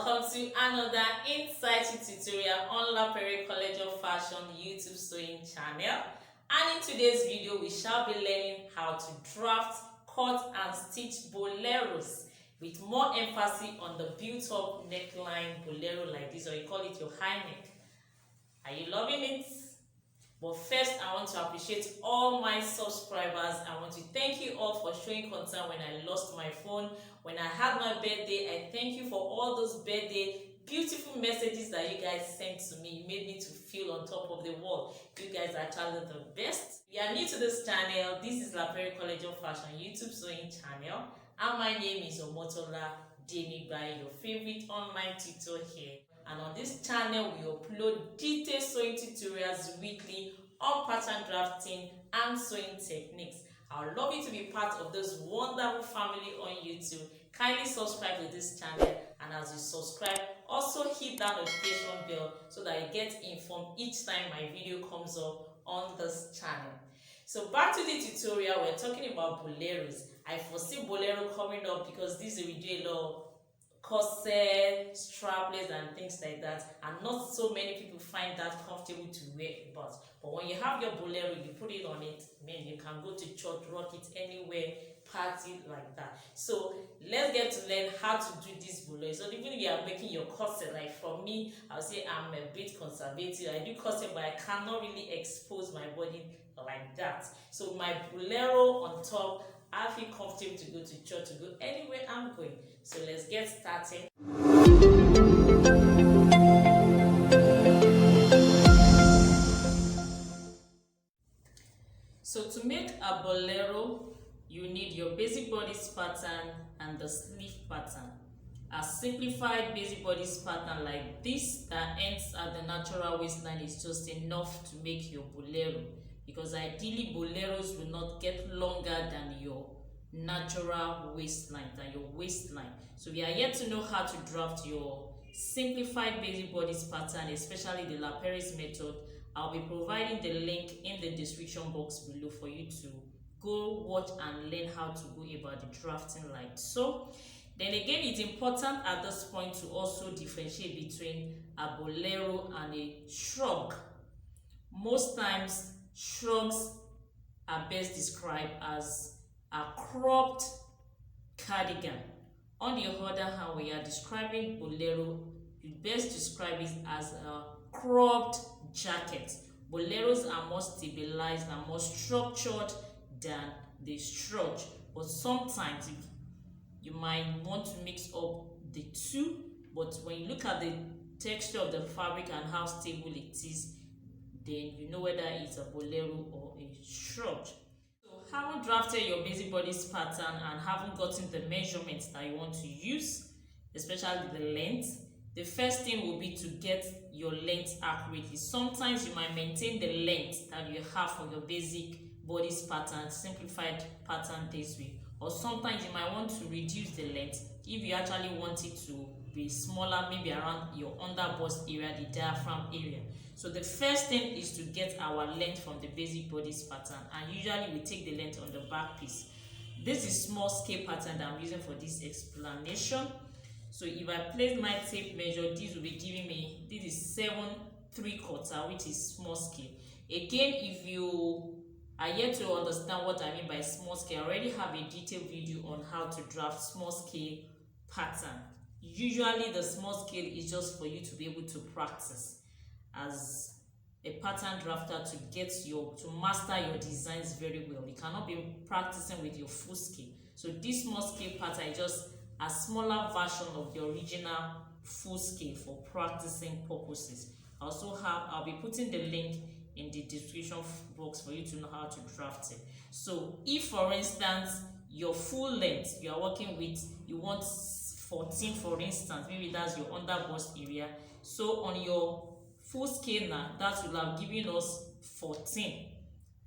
welcome to another insightful tutorial on Lapery College of Fashion YouTube sewing channel. And in today's video, we shall be learning how to draft, cut and stitch boleros with more emphasis on the built-up neckline bolero like this, or you call it your high neck. Are you loving it? But first, I want to appreciate all my subscribers. I want to thank you all for showing concern when I lost my phone, when I had my birthday. I thank you for all those birthday beautiful messages that you guys sent to me. It made me to feel on top of the world. You guys are actually the best. If you are new to this channel, this is Lapery College of Fashion YouTube sewing channel, and my name is Omotola Demibai, your favorite online tutor here. And on this channel, we upload detailed sewing tutorials weekly on pattern drafting and sewing techniques. I would love you to be part of this wonderful family on YouTube. Kindly subscribe to this channel, and as you subscribe, also hit that notification bell so that you get informed each time my video comes up on this channel. So back to the tutorial, we're talking about boleros. I foresee bolero coming up because this is a do a lot of corset, strapless and things like that, and not so many people find that comfortable to wear but when you have your bolero, you put it on it, man, you can go to church, rock it anywhere, party like that. So let's get to learn how to do this bolero. So even if you are making your corset, like for me, I'll say I'm a bit conservative. I do corset, but I cannot really expose my body like that. So my bolero on top, I feel comfortable to go to church, to go anywhere I'm going. So let's get started. So to make a bolero, you need your basic bodice pattern and the sleeve pattern. A simplified basic bodice pattern like this that ends at the natural waistline is just enough to make your bolero, because ideally boleros will not get longer than your natural waistline, So we are yet to know how to draft your simplified basic bodice pattern, especially the Lapery's method. I'll be providing the link in the description box below for you to go watch and learn how to go about the drafting like so. Then again, it's important at this point to also differentiate between a bolero and a shrug. Most times shrugs are best described as a cropped cardigan. On the other hand, when you are describing bolero, you best describe it as a cropped jacket. Boleros are more stabilized and more structured than the shrug, but sometimes you might want to mix up the two. But when you look at the texture of the fabric and how stable it is, then you know whether it's a bolero or a shrug. Haven't drafted your basic bodice pattern and haven't gotten the measurements that you want to use, especially the length, the first thing will be to get your length accurately. Sometimes you might maintain the length that you have for your basic bodice pattern, simplified pattern this way, or sometimes you might want to reduce the length if you actually want it to be smaller, maybe around your under bust area, the diaphragm area. So the first thing is to get our length from the basic bodice pattern, and usually we take the length on the back piece. This is small scale pattern that I'm using for this explanation. So if I place my tape measure, this will be giving me, this is 7 3/4, which is small scale. Again, if you are yet to understand what I mean by small scale, I already have a detailed video on how to draft small scale pattern. Usually the small scale is just for you to be able to practice as a pattern drafter, to master your designs very well. You cannot be practicing with your full scale. So this small scale pattern is just a smaller version of the original full scale for practicing purposes. I'll be putting the link in the description box for you to know how to draft it. So if for instance your full length you are working with, you want 14 for instance, maybe that's your under bust area, so on your full scale now that will have given us 14,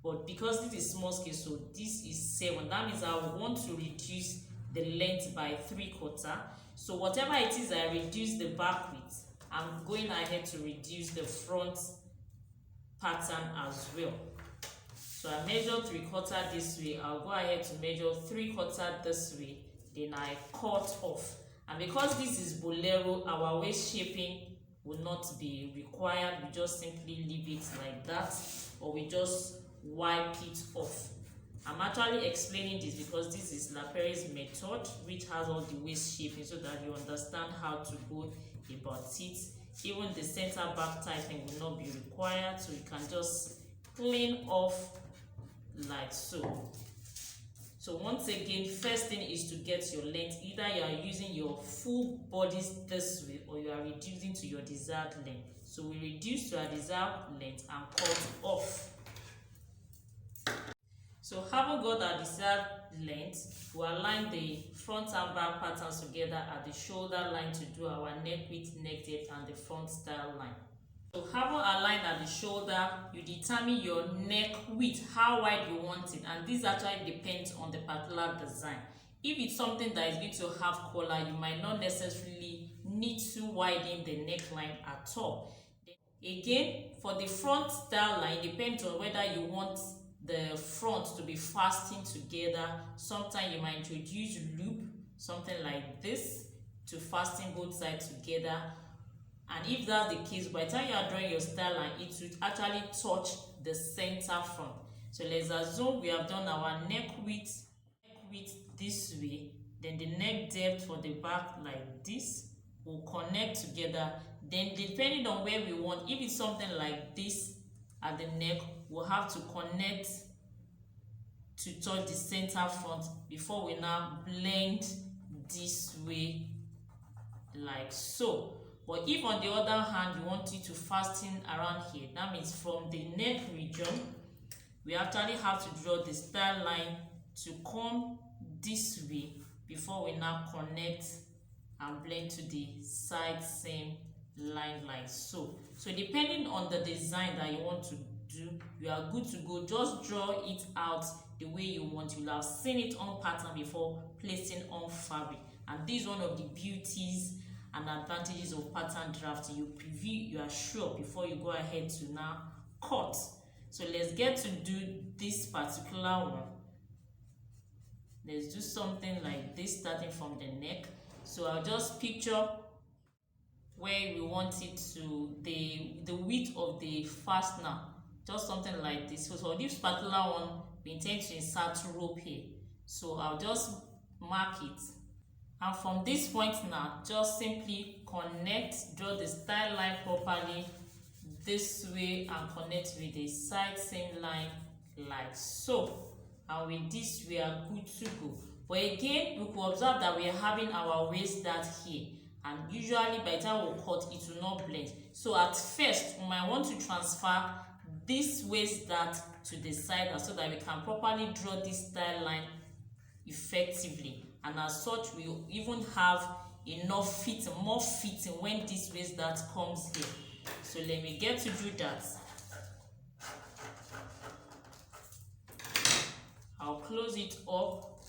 but because this is small scale, so this is 7, that means I would want to reduce the length by 3/4. So whatever it is I reduce the back with, I'm going ahead to reduce the front pattern as well. So I measure 3/4 this way, I'll go ahead to measure 3/4 this way, then I cut off. And because this is Bolero, our waist shaping will not be required. We just simply leave it like that, or we just wipe it off. I'm actually explaining this because this is Lapery's method, which has all the waist shaping, so that you understand how to go about it. Even the center back typing will not be required, so you can just clean off like so. So once again, first thing is to get your length. Either you are using your full bodice this way, or you are reducing to your desired length. So we reduce to our desired length and cut off. So having got our desired length, we align the front and back patterns together at the shoulder line to do our neck width, neck depth, and the front style line. So having aligned at the shoulder, you determine your neck width, how wide you want it, and this actually depends on the particular design. If it's something that is going to have collar, you might not necessarily need to widen the neckline at all. Again, for the front style line, it depends on whether you want the front to be fastened together. Sometimes you might introduce loop, something like this, to fasten both sides together. And if that's the case, by the time you are drawing your style line, it will actually touch the center front. So let's assume we have done our neck width this way, then the neck depth for the back like this will connect together. Then depending on where we want, if it's something like this at the neck, we'll have to connect to touch the center front before we now blend this way like so. But if on the other hand you want it to fasten around here, that means from the neck region, we actually have to draw the style line to come this way before we now connect and blend to the side same line like so. So depending on the design that you want to do, you are good to go. Just draw it out the way you want. You'll have seen it on pattern before placing on fabric, and this is one of the beauties and advantages of pattern drafting. You preview, you are sure before you go ahead to now cut. So let's get to do this particular one. Let's do something like this, starting from the neck. So I'll just picture where we want it to, the width of the fastener, just something like this. So for this particular one, we intend to insert rope here. So I'll just mark it. And from this point now, just simply connect, draw the style line properly this way and connect with the side same line like so. And with this, we are good to go. But again, we could observe that we are having our waist dart here. And usually by the time we cut, it will not blend. So at first, we might want to transfer this waist dart to the side so that we can properly draw this style line effectively. And as such, we will even have enough fitting, more fitting when this waist dart comes here. So let me get to do that. I'll close it up.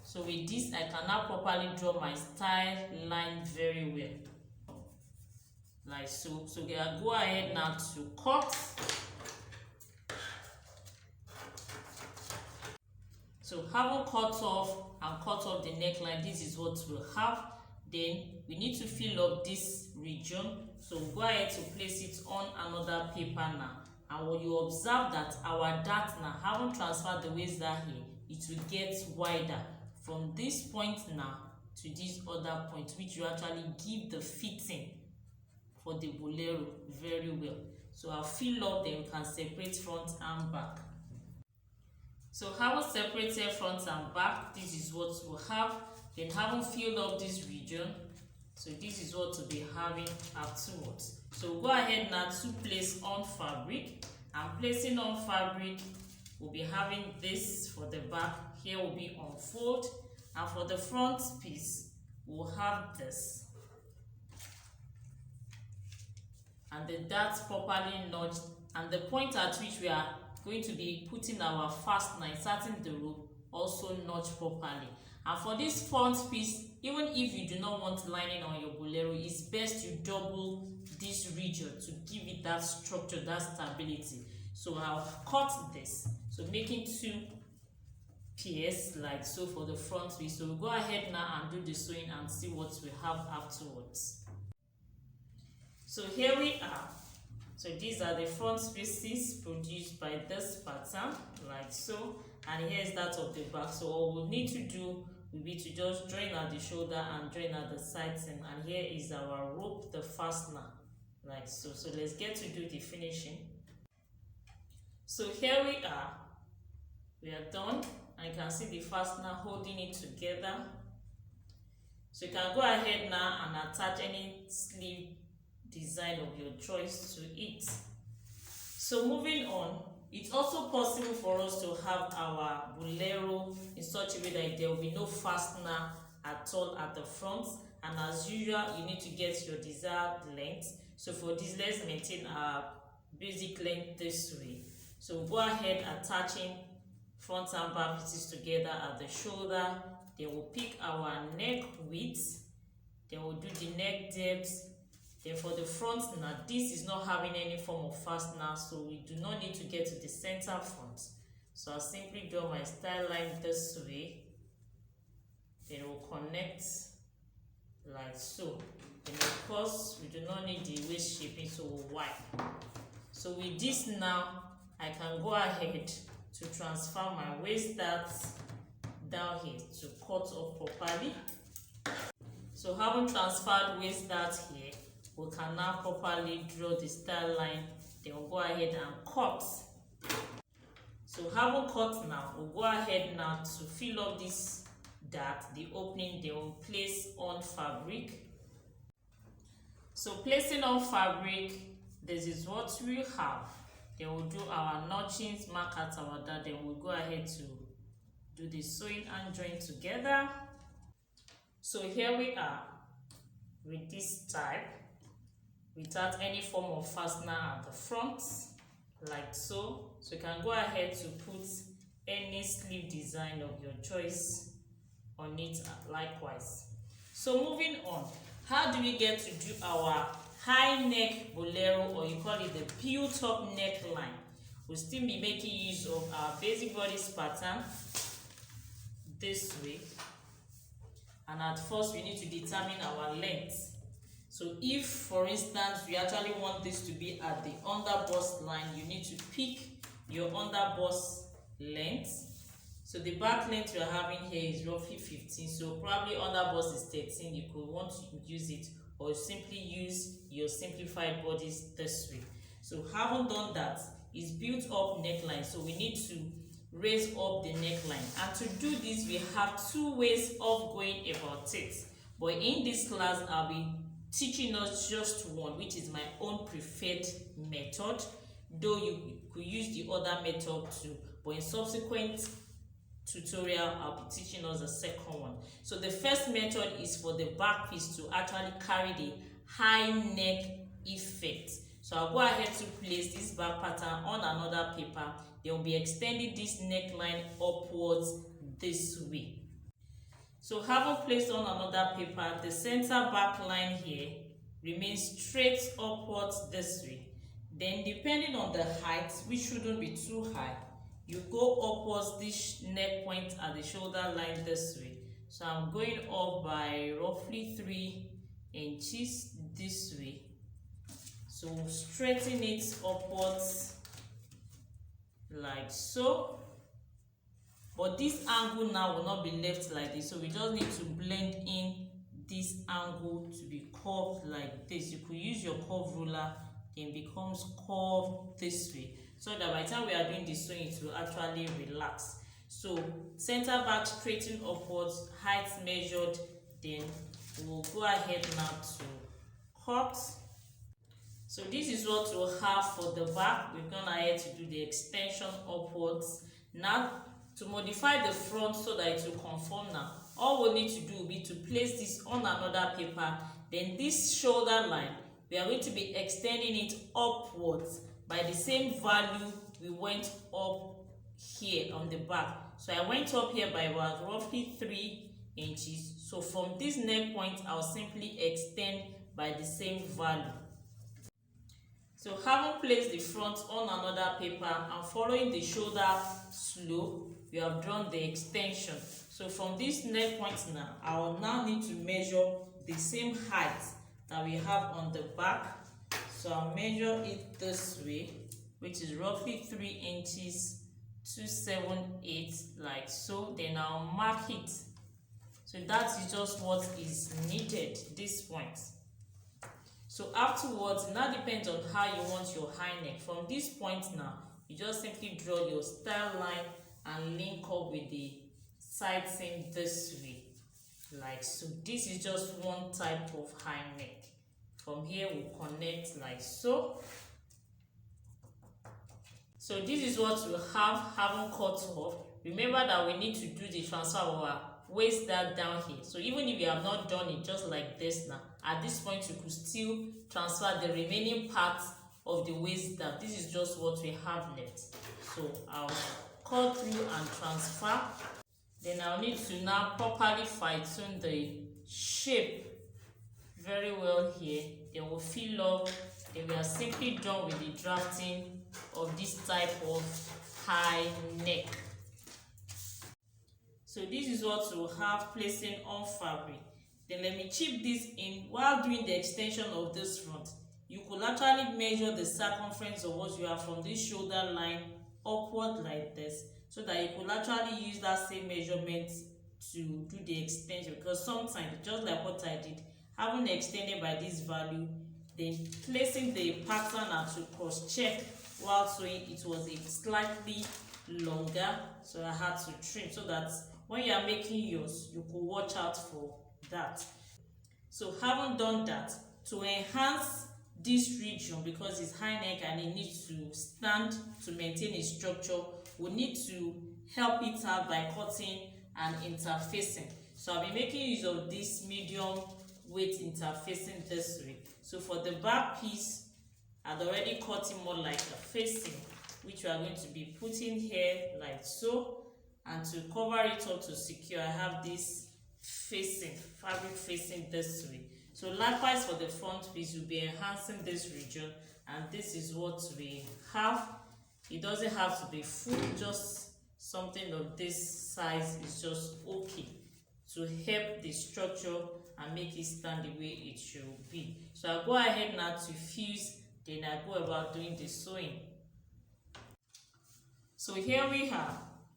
So with this, I can now properly draw my style line very well. Like so. So I'll go ahead now to cut. So having cut off the neckline, this is what we'll have. Then we need to fill up this region. So go ahead to place it on another paper now. And when you observe that our dart now, having transferred the waist dart here, it will get wider from this point now to this other point, which will actually give the fitting for the Bolero very well. So I'll fill up, then we can separate front and back. So having separated front and back, this is what we'll have. Then having filled up this region, so this is what we'll be having afterwards. So go ahead now to place on fabric, and placing on fabric, we'll be having this for the back. Here will be unfold, and for the front piece, we'll have this. And the darts properly notched, and the point at which we are going to be putting our fastener, inserting the rope, also notched properly. And for this front piece, even if you do not want lining on your Bolero, it's best you double this region to give it that structure, that stability. So I'll cut this, so making two pairs like so for the front piece. So we'll go ahead now and do the sewing and see what we have afterwards. So here we are. So these are the front pieces produced by this pattern like so, and here is that of the back. So all we'll need to do will be to just join at the shoulder and join at the side seam, and here is our rope, the fastener like so. So let's get to do the finishing. So here we are done, and you can see the fastener holding it together. So you can go ahead now and attach any sleeve design of your choice to it. So moving on, it's also possible for us to have our bolero in such a way that there will be no fastener at all at the front, and as usual you need to get your desired length. So for this, let's maintain our basic length this way. So go ahead attaching front and back pieces together at the shoulder. Then we'll pick our neck width, then we'll do the neck depth. Then for the front, now this is not having any form of fastener, so we do not need to get to the center front. So I'll simply draw my style line this way. Then we'll connect like so. And of course, we do not need the waist shaping, so we'll wipe. So with this now, I can go ahead to transfer my waist dart down here to cut off properly. So having transferred waist dart here, we can now properly draw the style line. Then we'll go ahead and cut. So having cut now, we'll go ahead now to fill up this dart, the opening. Then we'll place on fabric. So placing on fabric, this is what we have. Then we'll do our notchings, mark at our dart. Then we'll go ahead to do the sewing and join together. So here we are with this type, without any form of fastener at the front like so. So you can go ahead to put any sleeve design of your choice on it likewise. So moving on, how do we get to do our high neck bolero, or you call it the built up neckline? We'll still be making use of our basic bodice pattern this way, and at first we need to determine our length. So if, for instance, we actually want this to be at the underbust line, you need to pick your underbust length. So the back length we are having here is roughly 15, so probably underbust is 13. You could want to use it, or simply use your simplified bodice this way. So having done that, it's built up neckline, so we need to raise up the neckline. And to do this, we have two ways of going about it, but in this class I'll be teaching us just one, which is my own preferred method, though you could use the other method too, but in subsequent tutorial I'll be teaching us the second one. So the first method is for the back piece to actually carry the high neck effect. So I'll go ahead to place this back pattern on another paper. They will be extending this neckline upwards this way. So having placed on another paper, the center back line here remains straight upwards this way. Then depending on the height, which shouldn't be too high, you go upwards this neck point at the shoulder line this way. So I'm going up by roughly 3 inches this way. So straighten it upwards like so. But this angle now will not be left like this, so we just need to blend in this angle to be curved like this. You could use your curve ruler, then it becomes curved this way, so that by the time we are doing the sewing, it will actually relax. So center back straighten upwards, height measured, then we'll go ahead now to cut. So this is what we'll have for the back. We've gone ahead to do the extension upwards. Now to modify the front so that it will conform now, all we need to do will be to place this on another paper. Then this shoulder line, we are going to be extending it upwards by the same value we went up here on the back. So I went up here by about roughly 3 inches. So from this neck point, I'll simply extend by the same value. So having placed the front on another paper and following the shoulder slope, we have drawn the extension. So from this neck point now, I will now need to measure the same height that we have on the back. So I'll measure it this way, which is roughly 3 inches 278, like so. Then I'll mark it. So that is just what is needed, this point. So afterwards, it now depends on how you want your high neck. From this point now, you just simply draw your style line and link up with the side seam this way, like so. This is just one type of high neck. From here, we'll connect like so. So this is what we haven't cut off. Remember that we need to do the transfer of our waist that down here. So even if you have not done it just like this now, at this point you could still transfer the remaining part of the waist down. This is just what we have left. So I'll cut through and transfer. Then I'll need to now properly fine-tune the shape very well here. Then we'll fill up. Then we are simply done with the drafting of this type of high neck. So this is what we'll have placing on fabric. Then let me chip this in. While doing the extension of this front, you could actually measure the circumference of what you have from this shoulder line upward like this, so that you could actually use that same measurement to do the extension. Because sometimes, just like what I did, having extended by this value, then placing the pattern and to cross check while sewing, it was a slightly longer, so I had to trim, so that when you are making yours, you could watch out for that. So having done that, to enhance this region, because it's high neck and it needs to stand to maintain its structure, we need to help it out by cutting and interfacing. So I'll be making use of this medium weight interfacing this way. So for the back piece, I'd already cut it more like a facing, which we are going to be putting here like so. And to cover it up to secure, I have this facing, fabric facing this way. So likewise for the front piece, we'll be enhancing this region, and this is what we have. It doesn't have to be full, just something of this size is just okay to help the structure and make it stand the way it should be. So I'll go ahead now to fuse, then I go about doing the sewing. So here we have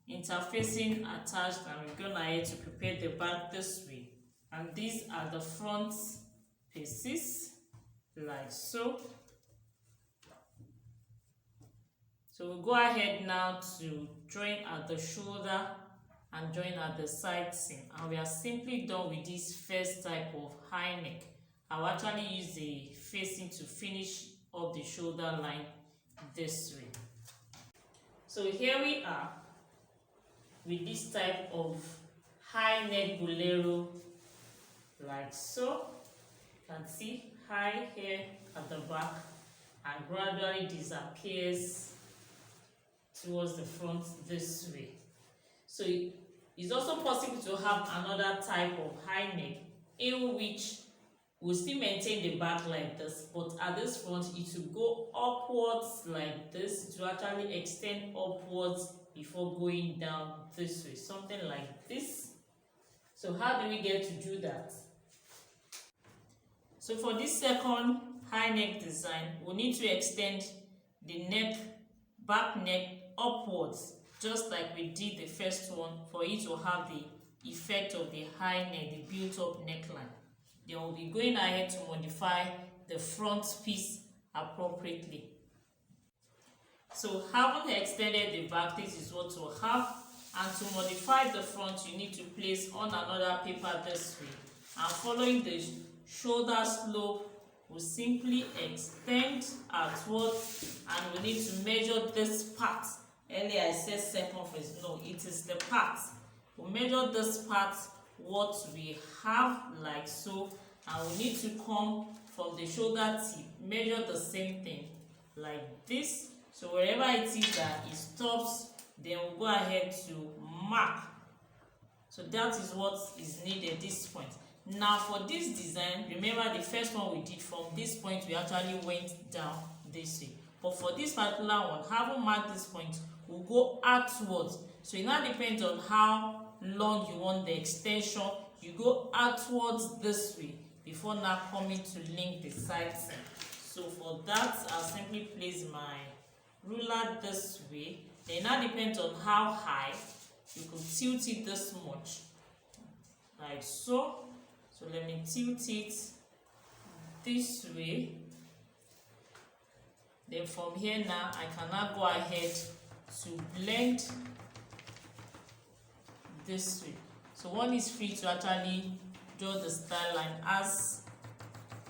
interfacing attached, and we're going ahead to prepare the back this way. And these are the front pieces, like so. So we'll go ahead now to join at the shoulder and join at the side seam, and we are simply done with this first type of high neck. I'll actually use the facing to finish up the shoulder line this way. So here we are with this type of high neck bolero, like so. You can see high hair at the back and gradually disappears towards the front this way. So it's also possible to have another type of high neck in which we'll still maintain the back like this, but at this front it will go upwards like this. It will actually extend upwards before going down this way, something like this. So how do we get to do that? So for this second high neck design, we need to extend the neck, back neck upwards, just like we did the first one, for it to have the effect of the high neck, the built up neckline. Then we'll be going ahead to modify the front piece appropriately. So having extended the back, this is what we'll have. And to modify the front, you need to place on another paper this way. And following the shoulder slope, we'll simply extend outwards, and we need to measure this part. Earlier I said circumference, no, it is the part. We'll measure this part, what we have, like so, and we need to come from the shoulder tip, measure the same thing, like this. So wherever it is that it stops, then we'll go ahead to mark. So that is what is needed at this point. Now for this design, remember the first one we did, from this point we actually went down this way. But for this particular one, having marked this point, we'll go outwards. So it now depends on how long you want the extension. You go outwards this way before now coming to link the side seam. So for that, I'll simply place my ruler this way. Then it now depends on how high. You could tilt it this much, like so. So let me tilt it this way. Then from here now, I can now go ahead to blend this way. So one is free to actually draw the style line as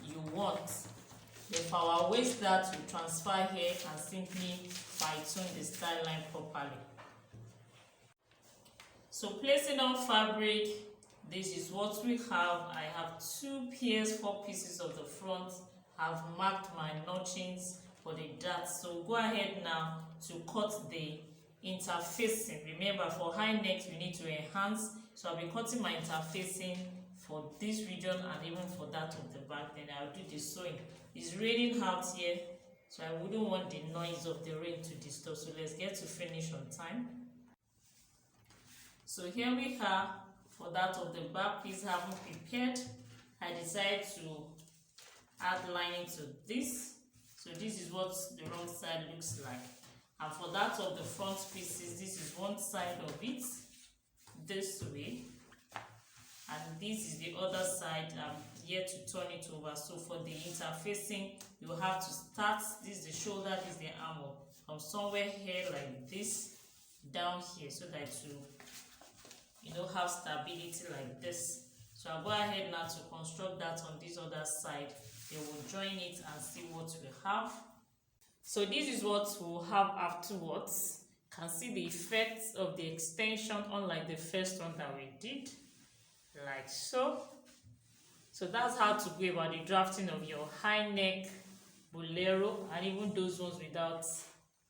you want. Then for our waist that, we transfer here and simply fine-tune the style line properly. So placing on fabric, this is what we have. I have 2 pairs, 4 pieces of the front. I've marked my notchings for the darts. So go ahead now to cut the interfacing. Remember, for high necks we need to enhance. So I'll be cutting my interfacing for this region and even for that of the back. Then I'll do the sewing. It's raining out here, so I wouldn't want the noise of the rain to disturb. So let's get to finish on time. So here we are. For that of the back piece I haven't prepared, I decided to add lining to this. So this is what the wrong side looks like. And for that of the front pieces, this is one side of it, this way. And this is the other side. I'm here to turn it over. So for the interfacing, you have to start, this is the shoulder, this is the armhole, from somewhere here like this, down here, so that you have stability like this. So I'll go ahead now to construct that on this other side. Then we'll join it and see what we have. So this is what we'll have afterwards. You can see the effects of the extension, unlike the first one that we did, like so. So that's how to go about the drafting of your high neck bolero, and even those ones without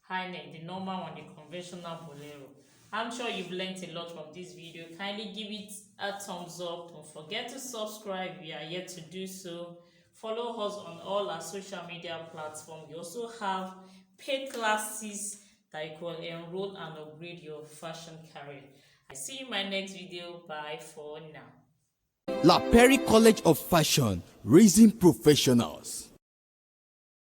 high neck, the normal one, the conventional bolero. I'm sure you've learned a lot from this video. Kindly give it a thumbs up. Don't forget to subscribe if you are yet to do so. Follow us on all our social media platforms. We also have paid classes that you can enroll and upgrade your fashion career. I see you in my next video. Bye for now. Lapery College of Fashion, raising professionals.